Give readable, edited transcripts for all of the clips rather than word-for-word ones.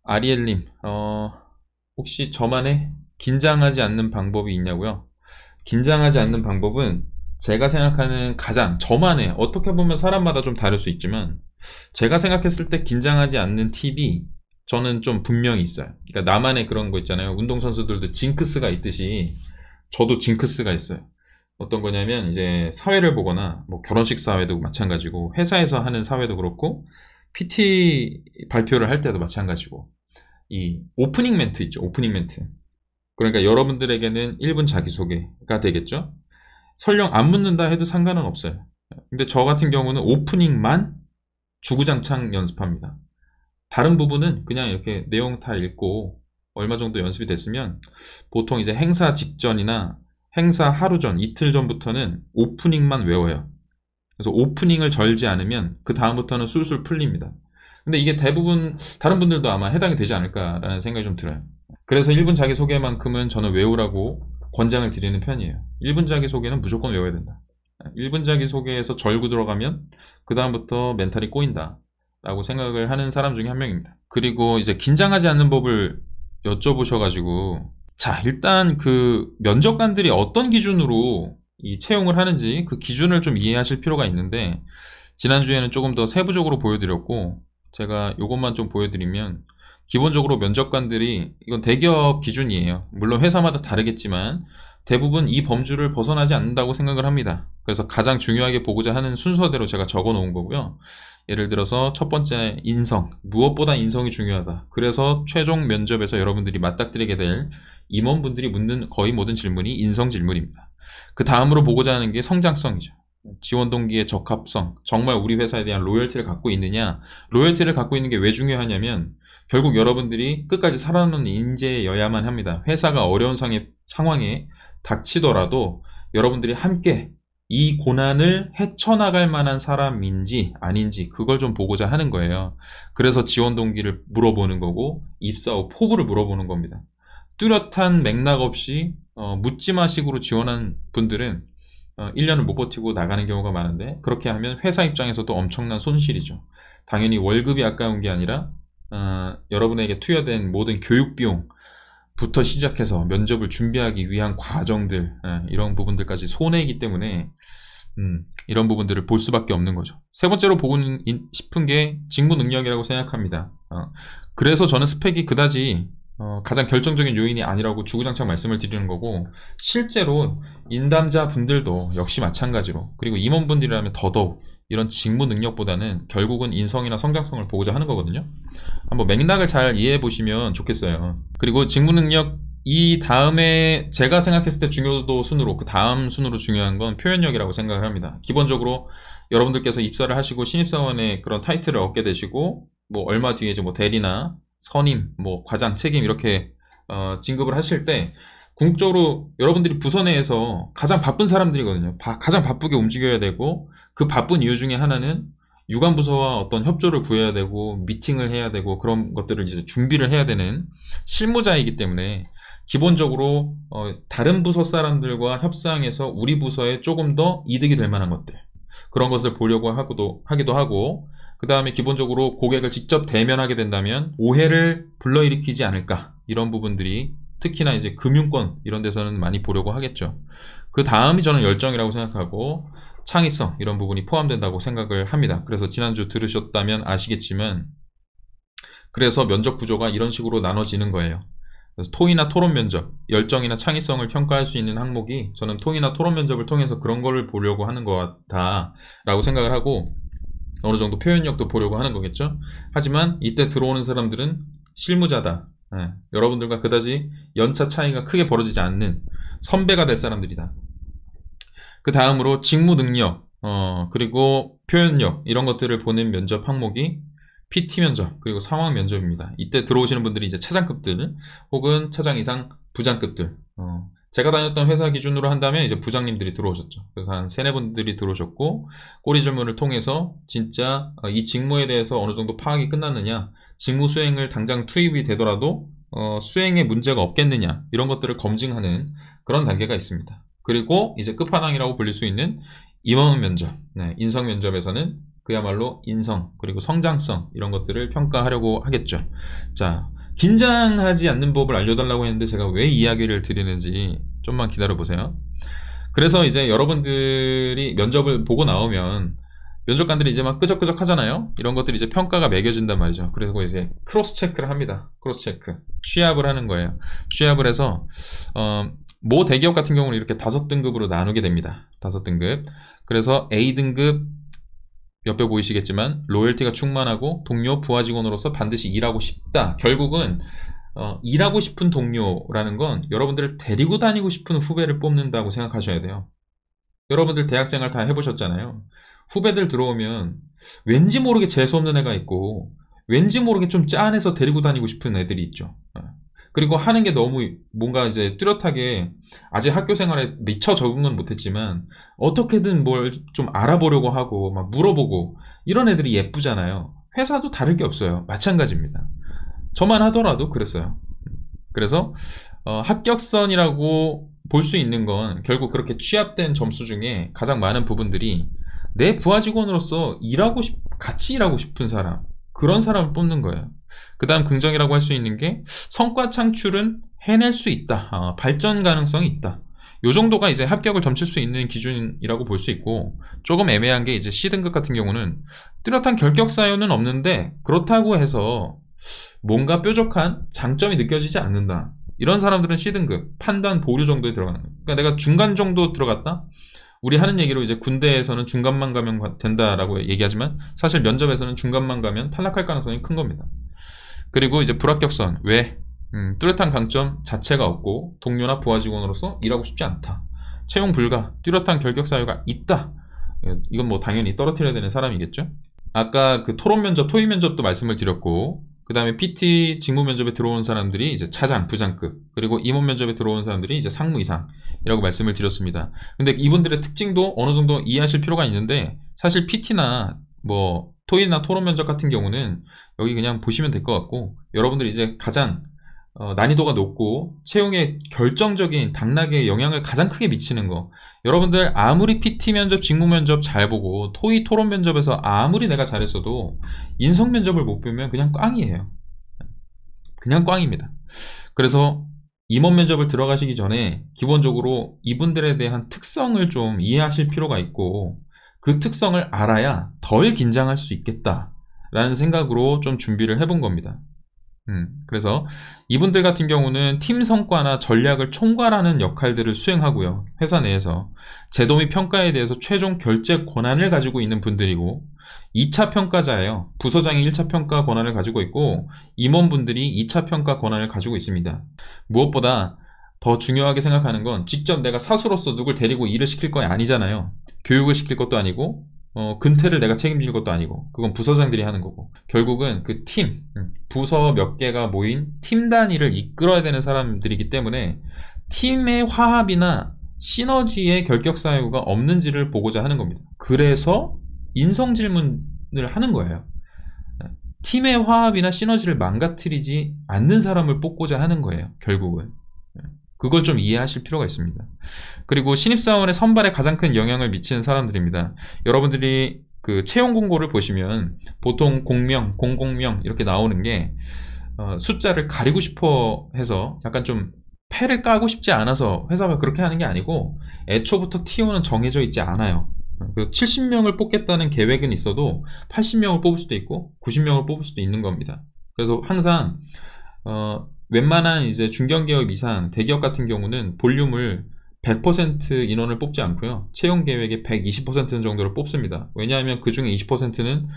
아리엘님, 혹시 저만의 긴장하지 않는 방법이 있냐고요? 긴장하지 않는 방법은 제가 생각하는 가장 저만의, 어떻게 보면 사람마다 좀 다를 수 있지만 제가 생각했을 때 긴장하지 않는 팁이 저는 좀 분명히 있어요. 그러니까 나만의 그런 거 있잖아요. 운동선수들도 징크스가 있듯이 저도 징크스가 있어요. 어떤 거냐면 이제 사회를 보거나 뭐 결혼식 사회도 마찬가지고 회사에서 하는 사회도 그렇고 PT 발표를 할 때도 마찬가지고 이 오프닝 멘트 있죠. 오프닝 멘트. 그러니까 여러분들에게는 1분 자기소개가 되겠죠. 설령 안 묻는다 해도 상관은 없어요. 근데 저 같은 경우는 오프닝만 주구장창 연습합니다. 다른 부분은 그냥 이렇게 내용 다 읽고 얼마 정도 연습이 됐으면 보통 이제 행사 직전이나 행사 하루 전, 이틀 전부터는 오프닝만 외워요. 그래서 오프닝을 절지 않으면 그 다음부터는 술술 풀립니다. 근데 이게 대부분 다른 분들도 아마 해당이 되지 않을까라는 생각이 좀 들어요. 그래서 1분 자기소개만큼은 저는 외우라고 권장을 드리는 편이에요. 1분 자기소개는 무조건 외워야 된다. 1분 자기소개에서 절구 들어가면 그 다음부터 멘탈이 꼬인다 라고 생각을 하는 사람 중에 한 명입니다. 그리고 이제 긴장하지 않는 법을 여쭤보셔가지고, 자, 일단 그 면접관들이 어떤 기준으로 이 채용을 하는지 그 기준을 좀 이해하실 필요가 있는데, 지난주에는 조금 더 세부적으로 보여드렸고, 제가 이것만 좀 보여드리면, 기본적으로 면접관들이, 이건 대기업 기준이에요. 물론 회사마다 다르겠지만 대부분 이 범주를 벗어나지 않는다고 생각을 합니다. 그래서 가장 중요하게 보고자 하는 순서대로 제가 적어 놓은 거고요. 예를 들어서 첫 번째, 인성. 무엇보다 인성이 중요하다. 그래서 최종 면접에서 여러분들이 맞닥뜨리게 될 임원분들이 묻는 거의 모든 질문이 인성 질문입니다. 그 다음으로 보고자 하는 게 성장성이죠. 지원 동기의 적합성, 정말 우리 회사에 대한 로열티를 갖고 있느냐. 로열티를 갖고 있는 게 왜 중요하냐면 결국 여러분들이 끝까지 살아남는 인재여야만 합니다. 회사가 어려운 상황에 닥치더라도 여러분들이 함께 이 고난을 헤쳐나갈 만한 사람인지 아닌지 그걸 좀 보고자 하는 거예요. 그래서 지원 동기를 물어보는 거고 입사 후 포부를 물어보는 겁니다. 뚜렷한 맥락 없이 묻지마식으로 지원한 분들은 1년을 못 버티고 나가는 경우가 많은데, 그렇게 하면 회사 입장에서도 엄청난 손실이죠. 당연히 월급이 아까운 게 아니라 여러분에게 투여된 모든 교육비용부터 시작해서 면접을 준비하기 위한 과정들, 이런 부분들까지 손해이기 때문에 이런 부분들을 볼 수밖에 없는 거죠. 세 번째로 보고 싶은 게 직무 능력이라고 생각합니다. 그래서 저는 스펙이 그다지 가장 결정적인 요인이 아니라고 주구장창 말씀을 드리는 거고, 실제로 인담자 분들도 역시 마찬가지로, 그리고 임원분들이라면 더더욱 이런 직무 능력보다는 결국은 인성이나 성장성을 보고자 하는 거거든요. 한번 맥락을 잘 이해해 보시면 좋겠어요. 그리고 직무 능력 이 다음에 제가 생각했을 때 중요도 순으로, 그 다음 순으로 중요한 건 표현력이라고 생각을 합니다. 기본적으로 여러분들께서 입사를 하시고 신입사원의 그런 타이틀을 얻게 되시고, 뭐 얼마 뒤에 이제 뭐 대리나 선임, 뭐 과장, 책임 이렇게 진급을 하실 때 궁극적으로 여러분들이 부서 내에서 가장 바쁜 사람들이거든요. 가장 바쁘게 움직여야 되고, 그 바쁜 이유 중에 하나는 유관부서와 어떤 협조를 구해야 되고 미팅을 해야 되고 그런 것들을 이제 준비를 해야 되는 실무자이기 때문에, 기본적으로 다른 부서 사람들과 협상해서 우리 부서에 조금 더 이득이 될 만한 것들, 그런 것을 보려고 하기도 하고, 그 다음에 기본적으로 고객을 직접 대면하게 된다면 오해를 불러일으키지 않을까, 이런 부분들이 특히나 이제 금융권 이런 데서는 많이 보려고 하겠죠. 그 다음이 저는 열정이라고 생각하고 창의성, 이런 부분이 포함된다고 생각을 합니다. 그래서 지난주 들으셨다면 아시겠지만, 그래서 면접 구조가 이런 식으로 나눠지는 거예요. 그래서 토의나 토론 면접, 열정이나 창의성을 평가할 수 있는 항목이, 저는 토의나 토론 면접을 통해서 그런 거를 보려고 하는 것 같다 라고 생각을 하고, 어느 정도 표현력도 보려고 하는 거겠죠. 하지만 이때 들어오는 사람들은 실무자다, 여러분들과 그다지 연차 차이가 크게 벌어지지 않는 선배가 될 사람들이다. 그 다음으로 직무 능력, 그리고 표현력, 이런 것들을 보는 면접 항목이 PT 면접, 그리고 상황 면접입니다. 이때 들어오시는 분들이 이제 차장급들, 혹은 차장 이상 부장급들, 제가 다녔던 회사 기준으로 한다면 이제 부장님들이 들어오셨죠. 그래서 한 세네 분들이 들어오셨고, 꼬리 질문을 통해서 진짜 이 직무에 대해서 어느 정도 파악이 끝났느냐, 직무 수행을 당장 투입이 되더라도 수행에 문제가 없겠느냐, 이런 것들을 검증하는 그런 단계가 있습니다. 그리고 이제 끝판왕이라고 불릴 수 있는 임원 면접, 인성 면접에서는 그야말로 인성, 그리고 성장성, 이런 것들을 평가하려고 하겠죠. 자, 긴장하지 않는 법을 알려달라고 했는데 제가 왜 이야기를 드리는지 좀만 기다려보세요. 그래서 이제 여러분들이 면접을 보고 나오면 면접관들이 이제 막 끄적끄적 하잖아요. 이런 것들이 이제 평가가 매겨진단 말이죠. 그리고 이제 크로스 체크를 합니다. 크로스 체크. 취합을 하는 거예요. 취합을 해서 모 대기업 같은 경우는 이렇게 5등급으로 나누게 됩니다. 5등급. 그래서 A등급 옆에 보이시겠지만 로열티가 충만하고 동료 부하 직원으로서 반드시 일하고 싶다. 결국은 일하고 싶은 동료라는 건 여러분들을 데리고 다니고 싶은 후배를 뽑는다고 생각하셔야 돼요. 여러분들 대학생활 다 해보셨잖아요. 후배들 들어오면 왠지 모르게 재수없는 애가 있고 왠지 모르게 좀 짠해서 데리고 다니고 싶은 애들이 있죠. 그리고 하는 게 너무 뭔가 이제 뚜렷하게 아직 학교 생활에 미처 적응은 못했지만 어떻게든 뭘 좀 알아보려고 하고 막 물어보고 이런 애들이 예쁘잖아요. 회사도 다를 게 없어요. 마찬가지입니다. 저만 하더라도 그랬어요. 그래서 합격선이라고 볼 수 있는 건 결국 그렇게 취합된 점수 중에 가장 많은 부분들이 내 부하 직원으로서 같이 일하고 싶은 사람, 그런 사람을 뽑는 거예요. 그 다음 긍정이라고 할 수 있는 게 성과 창출은 해낼 수 있다. 발전 가능성이 있다. 요 정도가 이제 합격을 점칠 수 있는 기준이라고 볼 수 있고, 조금 애매한 게 이제 C등급 같은 경우는 뚜렷한 결격 사유는 없는데 그렇다고 해서 뭔가 뾰족한 장점이 느껴지지 않는다. 이런 사람들은 C등급, 판단 보류 정도에 들어가는 거예요. 그러니까 내가 중간 정도 들어갔다? 우리 하는 얘기로 이제 군대에서는 중간만 가면 된다라고 얘기하지만 사실 면접에서는 중간만 가면 탈락할 가능성이 큰 겁니다. 그리고 이제 불합격선. 왜? 뚜렷한 강점 자체가 없고 동료나 부하 직원으로서 일하고 싶지 않다. 채용 불가. 뚜렷한 결격 사유가 있다. 이건 뭐 당연히 떨어뜨려야 되는 사람이겠죠. 아까 그 토론 면접, 토의 면접도 말씀을 드렸고, 그 다음에 PT 직무 면접에 들어온 사람들이 이제 차장, 부장급, 그리고 임원 면접에 들어온 사람들이 이제 상무 이상이라고 말씀을 드렸습니다. 근데 이분들의 특징도 어느 정도 이해하실 필요가 있는데, 사실 PT나 뭐 토의나 토론 면접 같은 경우는 여기 그냥 보시면 될 것 같고, 여러분들이 이제 가장 난이도가 높고 채용에 결정적인 당락에 영향을 가장 크게 미치는 거, 여러분들 아무리 PT 면접, 직무 면접 잘 보고 토의 토론 면접에서 아무리 내가 잘했어도 인성 면접을 못 보면 그냥 꽝이에요. 그냥 꽝입니다. 그래서 임원 면접을 들어가시기 전에 기본적으로 이분들에 대한 특성을 좀 이해하실 필요가 있고, 그 특성을 알아야 덜 긴장할 수 있겠다 라는 생각으로 좀 준비를 해본 겁니다. 그래서 이분들 같은 경우는 팀 성과나 전략을 총괄하는 역할들을 수행하고요. 회사 내에서 제도 및 평가에 대해서 최종 결재 권한을 가지고 있는 분들이고, 2차 평가자예요. 부서장이 1차 평가 권한을 가지고 있고 임원분들이 2차 평가 권한을 가지고 있습니다. 무엇보다 더 중요하게 생각하는 건 직접 내가 사수로서 누굴 데리고 일을 시킬 거 아니잖아요. 교육을 시킬 것도 아니고 근태를 내가 책임질 것도 아니고, 그건 부서장들이 하는 거고, 결국은 그 팀, 부서 몇 개가 모인 팀 단위를 이끌어야 되는 사람들이기 때문에 팀의 화합이나 시너지의 결격 사유가 없는지를 보고자 하는 겁니다. 그래서 인성 질문을 하는 거예요. 팀의 화합이나 시너지를 망가뜨리지 않는 사람을 뽑고자 하는 거예요. 결국은 그걸 좀 이해하실 필요가 있습니다. 그리고 신입사원의 선발에 가장 큰 영향을 미치는 사람들입니다. 여러분들이 그 채용 공고를 보시면 보통 공명, 공공명 이렇게 나오는 게 숫자를 가리고 싶어 해서 약간 좀 패를 까고 싶지 않아서 회사가 그렇게 하는 게 아니고, 애초부터 T1은 정해져 있지 않아요. 그래서 70명을 뽑겠다는 계획은 있어도 80명을 뽑을 수도 있고 90명을 뽑을 수도 있는 겁니다. 그래서 항상 웬만한 이제 중견기업 이상 대기업 같은 경우는 볼륨을 100% 인원을 뽑지 않고요. 채용 계획의 120% 정도를 뽑습니다. 왜냐하면 그 중에 20%는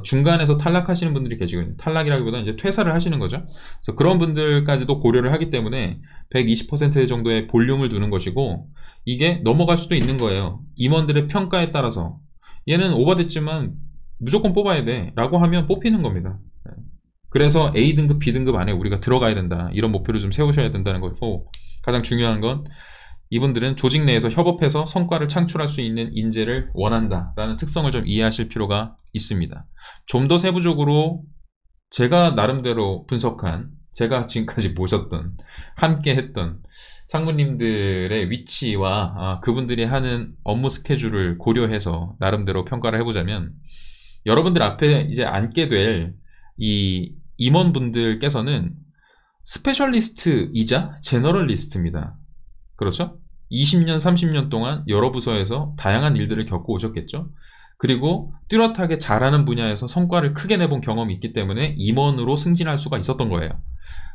중간에서 탈락하시는 분들이 계시거든요. 탈락이라기보다는 이제 퇴사를 하시는 거죠. 그래서 그런 분들까지도 고려를 하기 때문에 120% 정도의 볼륨을 두는 것이고, 이게 넘어갈 수도 있는 거예요. 임원들의 평가에 따라서 얘는 오버됐지만 무조건 뽑아야 돼 라고 하면 뽑히는 겁니다. 그래서 A등급, B등급 안에 우리가 들어가야 된다, 이런 목표를 좀 세우셔야 된다는 거고, 가장 중요한 건 이분들은 조직 내에서 협업해서 성과를 창출할 수 있는 인재를 원한다 라는 특성을 좀 이해하실 필요가 있습니다. 좀 더 세부적으로 제가 나름대로 분석한, 제가 지금까지 모셨던, 함께 했던 상무님들의 위치와 그분들이 하는 업무 스케줄을 고려해서 나름대로 평가를 해보자면, 여러분들 앞에 이제 앉게 될 이 임원분들께서는 스페셜리스트이자 제너럴리스트입니다. 그렇죠? 20년, 30년 동안 여러 부서에서 다양한 일들을 겪고 오셨겠죠? 그리고 뚜렷하게 잘하는 분야에서 성과를 크게 내본 경험이 있기 때문에 임원으로 승진할 수가 있었던 거예요.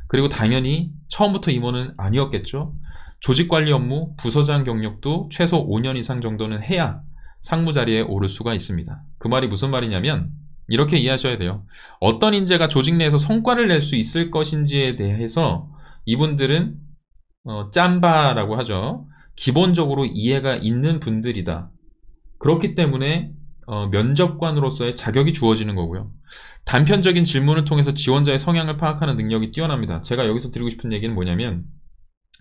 그리고 당연히 처음부터 임원은 아니었겠죠? 조직관리 업무, 부서장 경력도 최소 5년 이상 정도는 해야 상무 자리에 오를 수가 있습니다. 그 말이 무슨 말이냐면 이렇게 이해하셔야 돼요. 어떤 인재가 조직 내에서 성과를 낼 수 있을 것인지에 대해서 이분들은 짬바라고 하죠. 기본적으로 이해가 있는 분들이다. 그렇기 때문에 면접관으로서의 자격이 주어지는 거고요. 단편적인 질문을 통해서 지원자의 성향을 파악하는 능력이 뛰어납니다. 제가 여기서 드리고 싶은 얘기는 뭐냐면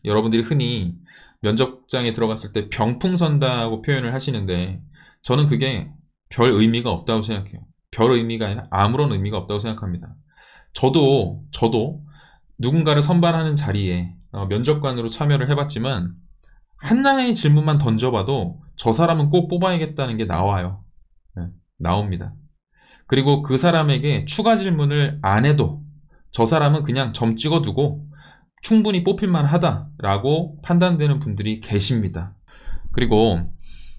여러분들이 흔히 면접장에 들어갔을 때 병풍선다고 표현을 하시는데 저는 그게 별 의미가 없다고 생각해요. 별 의미가 아니라 아무런 의미가 없다고 생각합니다. 저도 누군가를 선발하는 자리에 면접관으로 참여를 해봤지만 하나의 질문만 던져봐도 저 사람은 꼭 뽑아야겠다는 게 나와요. 네, 나옵니다. 그리고 그 사람에게 추가 질문을 안 해도 저 사람은 그냥 점 찍어두고 충분히 뽑힐만 하다라고 판단되는 분들이 계십니다. 그리고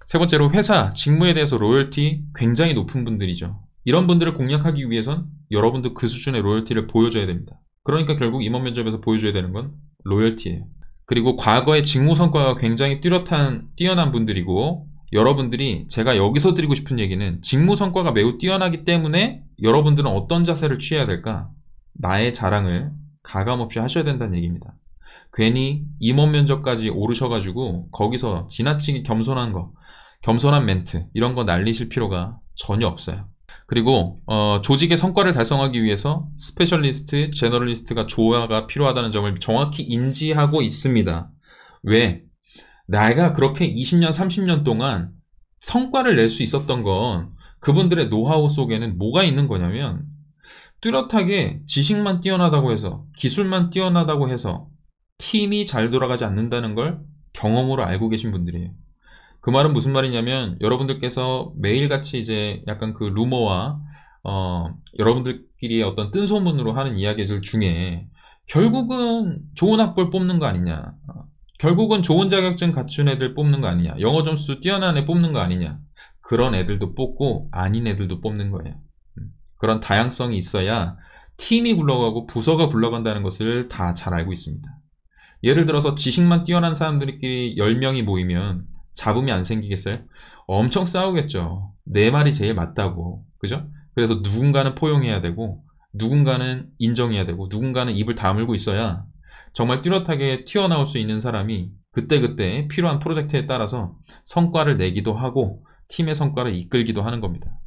세 번째로 회사, 직무에 대해서 로열티 굉장히 높은 분들이죠. 이런 분들을 공략하기 위해선 여러분도 그 수준의 로열티를 보여줘야 됩니다. 그러니까 결국 임원 면접에서 보여줘야 되는 건 로열티예요. 그리고 과거의 직무 성과가 굉장히 뛰어난 분들이고 여러분들이 제가 여기서 드리고 싶은 얘기는 직무 성과가 매우 뛰어나기 때문에 여러분들은 어떤 자세를 취해야 될까? 나의 자랑을 가감없이 하셔야 된다는 얘기입니다. 괜히 임원 면접까지 오르셔가지고 거기서 지나치게 겸손한 멘트 이런 거 날리실 필요가 전혀 없어요. 그리고 조직의 성과를 달성하기 위해서 스페셜리스트, 제너럴리스트가 조화가 필요하다는 점을 정확히 인지하고 있습니다. 왜? 내가 그렇게 20년, 30년 동안 성과를 낼 수 있었던 건 그분들의 노하우 속에는 뭐가 있는 거냐면 뚜렷하게 지식만 뛰어나다고 해서 기술만 뛰어나다고 해서 팀이 잘 돌아가지 않는다는 걸 경험으로 알고 계신 분들이에요. 그 말은 무슨 말이냐면 여러분들께서 매일같이 이제 약간 그 루머와 여러분들끼리 어떤 뜬소문으로 하는 이야기들 중에 결국은 좋은 학벌 뽑는 거 아니냐, 결국은 좋은 자격증 갖춘 애들 뽑는 거 아니냐, 영어 점수 뛰어난 애 뽑는 거 아니냐, 그런 애들도 뽑고 아닌 애들도 뽑는 거예요. 그런 다양성이 있어야 팀이 굴러가고 부서가 굴러간다는 것을 다 잘 알고 있습니다. 예를 들어서 지식만 뛰어난 사람들끼리 10명이 모이면 잡음이 안 생기겠어요? 엄청 싸우겠죠. 내 말이 제일 맞다고. 그죠? 그래서 누군가는 포용해야 되고 누군가는 인정해야 되고 누군가는 입을 다물고 있어야 정말 뚜렷하게 튀어나올 수 있는 사람이 그때그때 필요한 프로젝트에 따라서 성과를 내기도 하고 팀의 성과를 이끌기도 하는 겁니다.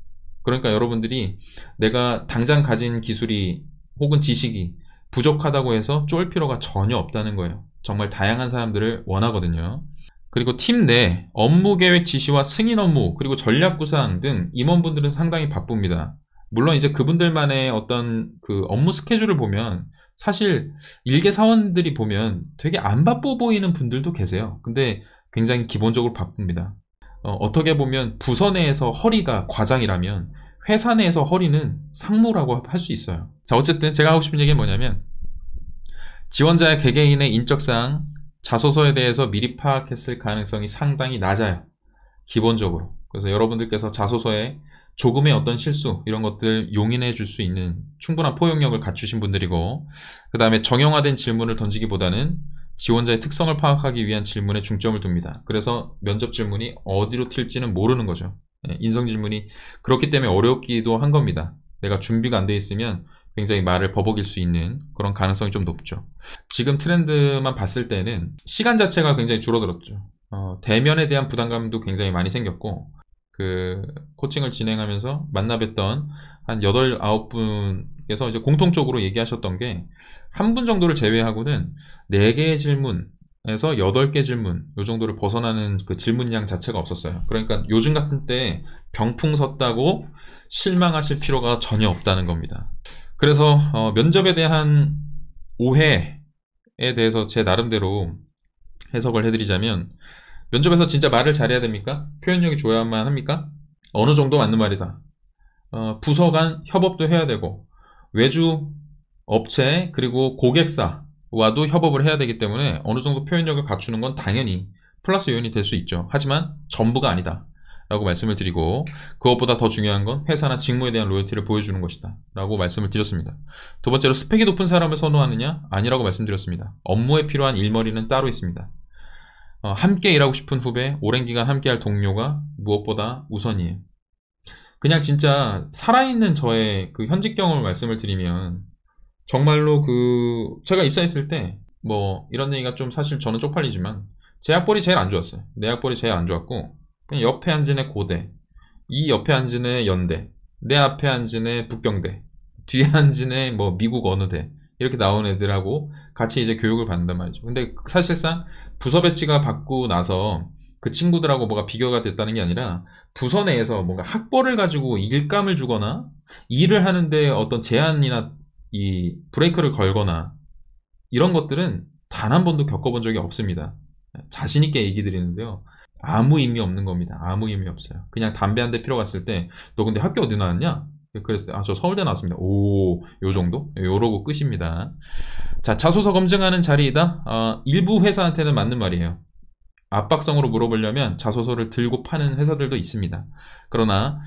그러니까 여러분들이 내가 당장 가진 기술이 혹은 지식이 부족하다고 해서 쫄 필요가 전혀 없다는 거예요. 정말 다양한 사람들을 원하거든요. 그리고 팀 내 업무 계획 지시와 승인 업무 그리고 전략 구상 등 임원분들은 상당히 바쁩니다. 물론 이제 그분들만의 어떤 그 업무 스케줄을 보면 사실 일개 사원들이 보면 되게 안 바빠 보이는 분들도 계세요. 근데 굉장히 기본적으로 바쁩니다. 어떻게 보면 부서 내에서 허리가 과장이라면 회사 내에서 허리는 상무라고 할 수 있어요. 자, 어쨌든 제가 하고 싶은 얘기는 뭐냐면 지원자의 개개인의 인적사항, 자소서에 대해서 미리 파악했을 가능성이 상당히 낮아요. 기본적으로. 그래서 여러분들께서 자소서에 조금의 어떤 실수 이런 것들 용인해 줄 수 있는 충분한 포용력을 갖추신 분들이고, 그 다음에 정형화된 질문을 던지기보다는 지원자의 특성을 파악하기 위한 질문에 중점을 둡니다. 그래서 면접 질문이 어디로 튈지는 모르는 거죠. 인성 질문이 그렇기 때문에 어렵기도 한 겁니다. 내가 준비가 안 돼 있으면 굉장히 말을 버벅일 수 있는 그런 가능성이 좀 높죠. 지금 트렌드만 봤을 때는 시간 자체가 굉장히 줄어들었죠. 대면에 대한 부담감도 굉장히 많이 생겼고, 그 코칭을 진행하면서 만나 뵀던 한 8, 9분께서 이제 공통적으로 얘기하셨던 게 한 분 정도를 제외하고는 4개의 질문에서 8개 질문 요 정도를 벗어나는 그 질문량 자체가 없었어요. 그러니까 요즘 같은 때 병풍 섰다고 실망하실 필요가 전혀 없다는 겁니다. 그래서 면접에 대한 오해에 대해서 제 나름대로 해석을 해드리자면, 면접에서 진짜 말을 잘해야 됩니까? 표현력이 좋아야만 합니까? 어느 정도 맞는 말이다. 부서 간 협업도 해야 되고 외주 업체 그리고 고객사 와도 협업을 해야 되기 때문에 어느 정도 표현력을 갖추는 건 당연히 플러스 요인이 될 수 있죠. 하지만 전부가 아니다 라고 말씀을 드리고, 그것보다 더 중요한 건 회사나 직무에 대한 로열티를 보여주는 것이다 라고 말씀을 드렸습니다. 두 번째로, 스펙이 높은 사람을 선호하느냐? 아니라고 말씀드렸습니다. 업무에 필요한 일머리는 따로 있습니다. 함께 일하고 싶은 후배, 오랜 기간 함께 할 동료가 무엇보다 우선이에요. 그냥 진짜 살아있는 저의 그 현직 경험을 말씀을 드리면, 정말로 제가 입사했을 때 뭐 이런 얘기가 좀 사실 저는 쪽팔리지만, 제 학벌이 제일 안 좋았어요. 내 학벌이 제일 안 좋았고, 그냥 옆에 앉은 애 고대, 이 옆에 앉은 애 연대, 내 앞에 앉은 애 북경대, 뒤에 앉은 애 뭐 미국 어느 대, 이렇게 나온 애들하고 같이 이제 교육을 받는단 말이죠. 근데 사실상 부서 배치가 받고 나서 그 친구들하고 뭐가 비교가 됐다는 게 아니라, 부서 내에서 뭔가 학벌을 가지고 일감을 주거나 일을 하는데 어떤 제한이나 이 브레이크를 걸거나 이런 것들은 단 한 번도 겪어본 적이 없습니다. 자신 있게 얘기 드리는데요, 아무 의미 없는 겁니다. 아무 의미 없어요. 그냥 담배 한 대 피러 갔을 때, 너 근데 학교 어디 나왔냐? 그랬을 때, 아, 저 서울대 나왔습니다. 오, 요 정도? 요러고 끝입니다. 자, 자소서 검증하는 자리이다. 일부 회사한테는 맞는 말이에요. 압박성으로 물어보려면 자소서를 들고 파는 회사들도 있습니다. 그러나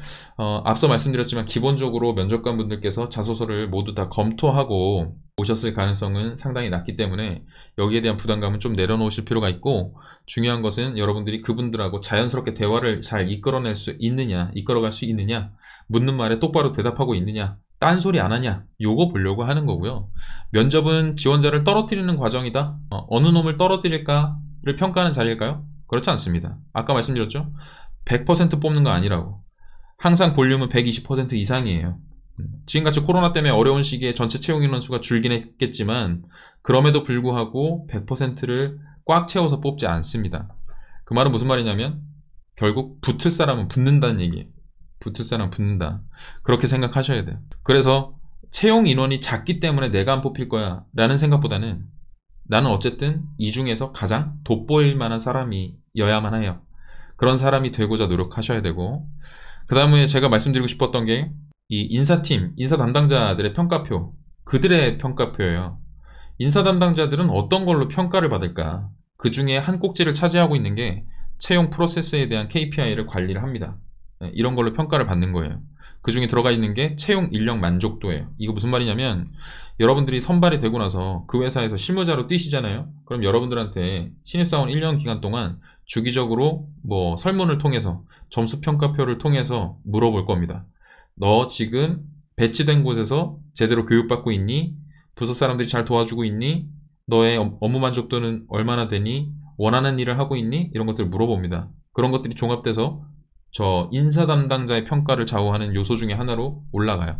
앞서 말씀드렸지만 기본적으로 면접관 분들께서 자소서를 모두 다 검토하고 오셨을 가능성은 상당히 낮기 때문에 여기에 대한 부담감은 좀 내려놓으실 필요가 있고, 중요한 것은 여러분들이 그분들하고 자연스럽게 대화를 잘 이끌어낼 수 있느냐, 이끌어갈 수 있느냐, 묻는 말에 똑바로 대답하고 있느냐, 딴소리 안 하냐, 요거 보려고 하는 거고요. 면접은 지원자를 떨어뜨리는 과정이다. 어느 놈을 떨어뜨릴까를 평가하는 자리일까요? 그렇지 않습니다. 아까 말씀드렸죠? 100% 뽑는 거 아니라고. 항상 볼륨은 120% 이상이에요. 지금같이 코로나 때문에 어려운 시기에 전체 채용 인원수가 줄긴 했겠지만, 그럼에도 불구하고 100%를 꽉 채워서 뽑지 않습니다. 그 말은 무슨 말이냐면, 결국 붙을 사람은 붙는다는 얘기예요. 붙을 사람은 붙는다. 그렇게 생각하셔야 돼요. 그래서 채용 인원이 작기 때문에 내가 안 뽑힐 거야 라는 생각보다는, 나는 어쨌든 이 중에서 가장 돋보일 만한 사람이어야만 해요. 그런 사람이 되고자 노력하셔야 되고, 그 다음에 제가 말씀드리고 싶었던 게, 이 인사팀, 인사 담당자들의 평가표, 그들의 평가표예요. 인사 담당자들은 어떤 걸로 평가를 받을까? 그 중에 한 꼭지를 차지하고 있는 게 채용 프로세스에 대한 KPI를 관리를 합니다. 이런 걸로 평가를 받는 거예요. 그 중에 들어가 있는 게 채용 인력 만족도예요. 이거 무슨 말이냐면, 여러분들이 선발이 되고 나서 그 회사에서 실무자로 뛰시잖아요. 그럼 여러분들한테 신입사원 1년 기간 동안 주기적으로 뭐 설문을 통해서, 점수 평가표를 통해서 물어볼 겁니다. 너 지금 배치된 곳에서 제대로 교육받고 있니? 부서 사람들이 잘 도와주고 있니? 너의 업무 만족도는 얼마나 되니? 원하는 일을 하고 있니? 이런 것들을 물어봅니다. 그런 것들이 종합돼서 저 인사 담당자의 평가를 좌우하는 요소 중에 하나로 올라가요.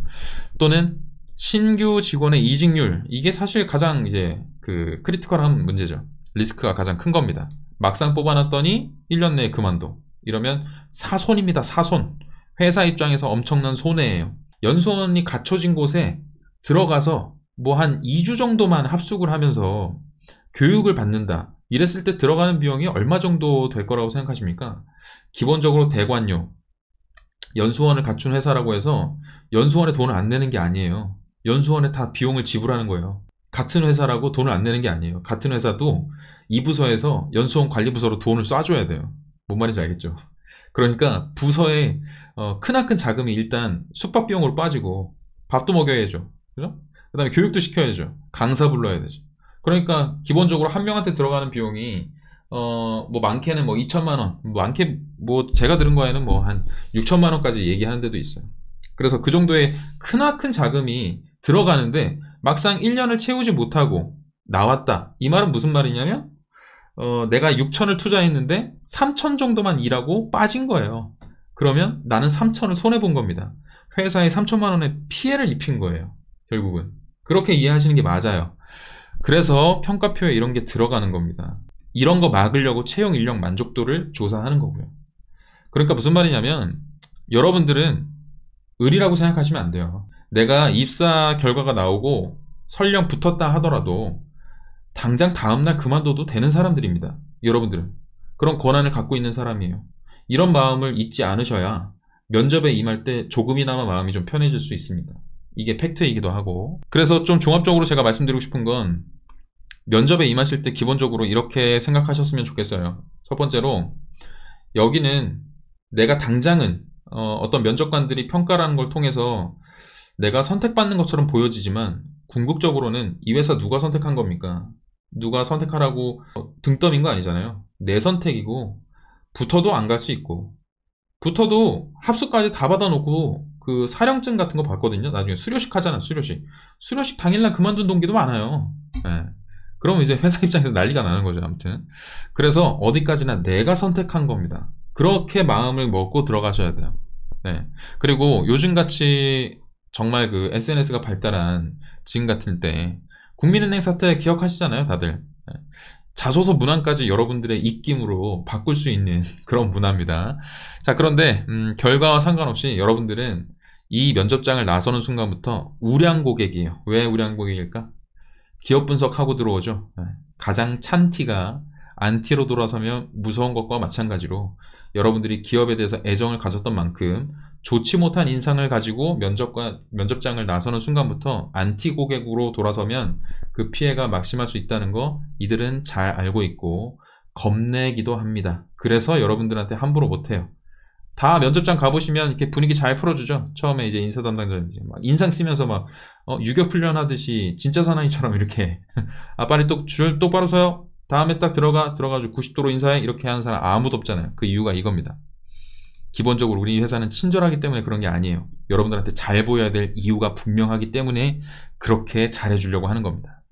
또는 신규 직원의 이직률, 이게 사실 가장 이제 그 크리티컬한 문제죠. 리스크가 가장 큰 겁니다. 막상 뽑아놨더니 1년 내에 그만둬. 이러면 사손입니다. 사손. 회사 입장에서 엄청난 손해예요. 연수원이 갖춰진 곳에 들어가서 뭐 한 2주 정도만 합숙을 하면서 교육을 받는다. 이랬을 때 들어가는 비용이 얼마 정도 될 거라고 생각하십니까? 기본적으로 대관료, 연수원을 갖춘 회사라고 해서 연수원에 돈을 안 내는 게 아니에요. 연수원에 다 비용을 지불하는 거예요. 같은 회사라고 돈을 안 내는 게 아니에요. 같은 회사도 이 부서에서 연수원 관리부서로 돈을 쏴줘야 돼요. 뭔 말인지 알겠죠? 그러니까 부서에 크나큰 자금이 일단 숙박 비용으로 빠지고, 밥도 먹여야죠. 그죠? 그 다음에 교육도 시켜야죠. 강사 불러야 되죠. 그러니까 기본적으로 한 명한테 들어가는 비용이 뭐 많게는 뭐 2천만 원, 많게 뭐 제가 들은 거에는 뭐 한 6천만 원까지 얘기하는 데도 있어요. 그래서 그 정도의 크나큰 자금이 들어가는데 막상 1년을 채우지 못하고 나왔다. 이 말은 무슨 말이냐면, 내가 6천을 투자했는데 3천 정도만 일하고 빠진 거예요. 그러면 나는 3천을 손해본 겁니다. 회사에 3천만 원의 피해를 입힌 거예요. 결국은. 그렇게 이해하시는 게 맞아요. 그래서 평가표에 이런 게 들어가는 겁니다. 이런 거 막으려고 채용 인력 만족도를 조사하는 거고요. 그러니까 무슨 말이냐면, 여러분들은 을이라고 생각하시면 안 돼요. 내가 입사 결과가 나오고 설령 붙었다 하더라도 당장 다음날 그만둬도 되는 사람들입니다. 여러분들은 그런 권한을 갖고 있는 사람이에요. 이런 마음을 잊지 않으셔야 면접에 임할 때 조금이나마 마음이 좀 편해질 수 있습니다. 이게 팩트이기도 하고. 그래서 좀 종합적으로 제가 말씀드리고 싶은 건, 면접에 임하실 때 기본적으로 이렇게 생각하셨으면 좋겠어요. 첫 번째로, 여기는 내가 당장은 어떤 면접관들이 평가라는 걸 통해서 내가 선택받는 것처럼 보여지지만 궁극적으로는 이 회사 누가 선택한 겁니까? 누가 선택하라고 등 떠민 거 아니잖아요. 내 선택이고, 붙어도 안 갈 수 있고, 붙어도 합수까지 다 받아놓고 그 사령증 같은 거 받거든요. 나중에 수료식 하잖아. 수료식 당일날 그만둔 동기도 많아요. 예. 그러면 이제 회사 입장에서 난리가 나는 거죠. 아무튼 그래서 어디까지나 내가 선택한 겁니다. 그렇게 마음을 먹고 들어가셔야 돼요. 네. 그리고 요즘같이 정말 그 SNS가 발달한 지금 같은 때 국민은행 사태 기억하시잖아요, 다들. 네. 자소서 문항까지 여러분들의 입김으로 바꿀 수 있는 그런 문화입니다. 자, 그런데 결과와 상관없이 여러분들은 이 면접장을 나서는 순간부터 우량 고객이에요. 왜 우량 고객일까? 기업 분석하고 들어오죠. 가장 찬 티가 안티로 돌아서면 무서운 것과 마찬가지로 여러분들이 기업에 대해서 애정을 가졌던 만큼 좋지 못한 인상을 가지고 면접장을 나서는 순간부터 안티 고객으로 돌아서면 그 피해가 막심할 수 있다는 거 이들은 잘 알고 있고 겁내기도 합니다. 그래서 여러분들한테 함부로 못해요. 다 면접장 가보시면 이렇게 분위기 잘 풀어주죠. 처음에 이제 인사 담당자님 막 인상 쓰면서 막 유격 훈련하듯이 진짜 사나이처럼 이렇게 아 빨리 줄 똑바로 서요. 다음에 딱 들어가지고 90도로 인사해 이렇게 하는 사람 아무도 없잖아요. 그 이유가 이겁니다. 기본적으로 우리 회사는 친절하기 때문에 그런 게 아니에요. 여러분들한테 잘 보여야 될 이유가 분명하기 때문에 그렇게 잘해주려고 하는 겁니다.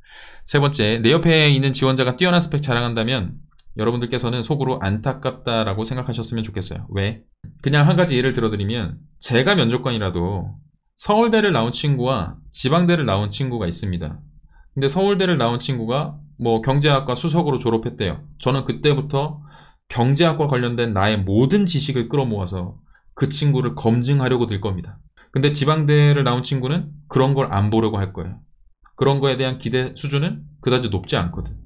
세 번째, 내 옆에 있는 지원자가 뛰어난 스펙 자랑한다면 여러분들께서는 속으로 안타깝다라고 생각하셨으면 좋겠어요. 왜? 그냥 한 가지 예를 들어드리면 제가 면접관이라도 서울대를 나온 친구와 지방대를 나온 친구가 있습니다. 근데 서울대를 나온 친구가 뭐 경제학과 수석으로 졸업했대요. 저는 그때부터 경제학과 관련된 나의 모든 지식을 끌어모아서 그 친구를 검증하려고 들 겁니다. 근데 지방대를 나온 친구는 그런 걸 안 보려고 할 거예요. 그런 거에 대한 기대 수준은 그다지 높지 않거든.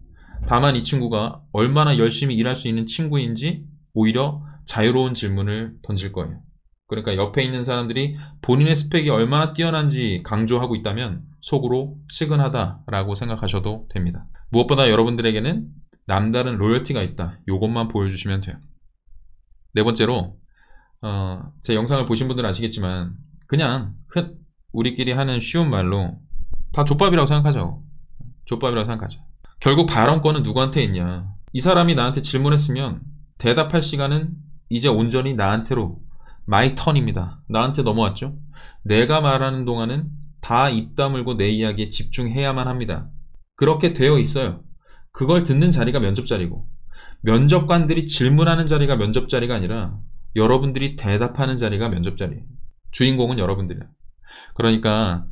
다만 이 친구가 얼마나 열심히 일할 수 있는 친구인지 오히려 자유로운 질문을 던질 거예요. 그러니까 옆에 있는 사람들이 본인의 스펙이 얼마나 뛰어난지 강조하고 있다면 속으로 측은하다라고 생각하셔도 됩니다. 무엇보다 여러분들에게는 남다른 로열티가 있다. 이것만 보여주시면 돼요. 네 번째로 제 영상을 보신 분들은 아시겠지만 그냥 우리끼리 하는 쉬운 말로 다 족밥이라고 생각하죠. 족밥이라고 생각하죠. 결국 발언권은 누구한테 있냐. 이 사람이 나한테 질문했으면 대답할 시간은 이제 온전히 나한테로 마이 턴입니다. 나한테 넘어왔죠. 내가 말하는 동안은 다 입 다물고 내 이야기에 집중해야만 합니다. 그렇게 되어 있어요. 그걸 듣는 자리가 면접 자리고 면접관들이 질문하는 자리가 면접 자리가 아니라 여러분들이 대답하는 자리가 면접 자리예요. 주인공은 여러분들이에요. 그러니까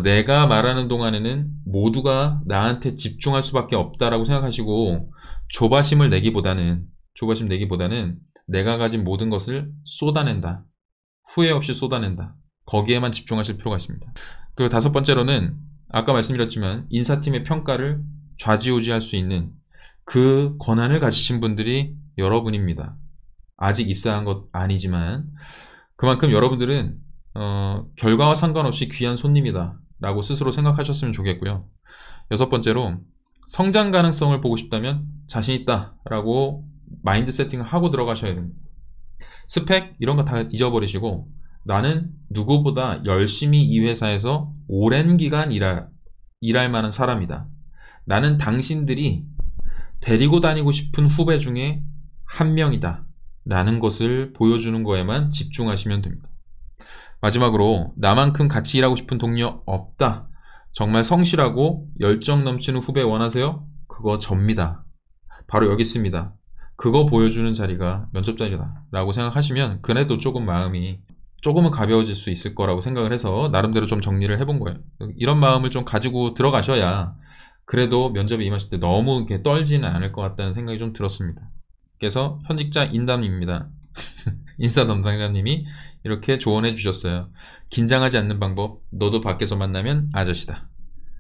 내가 말하는 동안에는 모두가 나한테 집중할 수밖에 없다라고 생각하시고 조바심 내기보다는 내가 가진 모든 것을 쏟아낸다. 후회 없이 쏟아낸다. 거기에만 집중하실 필요가 있습니다. 그리고 다섯 번째로는 아까 말씀드렸지만 인사팀의 평가를 좌지우지할 수 있는 그 권한을 가지신 분들이 여러분입니다. 아직 입사한 것 아니지만 그만큼 여러분들은 결과와 상관없이 귀한 손님이다 라고 스스로 생각하셨으면 좋겠고요. 여섯 번째로 성장 가능성을 보고 싶다면 자신 있다 라고 마인드 세팅을 하고 들어가셔야 됩니다. 스펙 이런 거 다 잊어버리시고 나는 누구보다 열심히 이 회사에서 오랜 기간 일할 만한 사람이다. 나는 당신들이 데리고 다니고 싶은 후배 중에 한 명이다 라는 것을 보여주는 거에만 집중하시면 됩니다. 마지막으로 나만큼 같이 일하고 싶은 동료 없다. 정말 성실하고 열정 넘치는 후배 원하세요? 그거 접니다. 바로 여기 있습니다. 그거 보여주는 자리가 면접 자리다 라고 생각하시면 그래도 조금 마음이 조금은 가벼워질 수 있을 거라고 생각을 해서 나름대로 좀 정리를 해본 거예요. 이런 마음을 좀 가지고 들어가셔야 그래도 면접에 임하실 때 너무 이렇게 떨지는 않을 것 같다는 생각이 좀 들었습니다. 그래서 현직자 인담입니다. 인사 담당자님이 이렇게 조언해 주셨어요. 긴장하지 않는 방법, 너도 밖에서 만나면 아저씨다.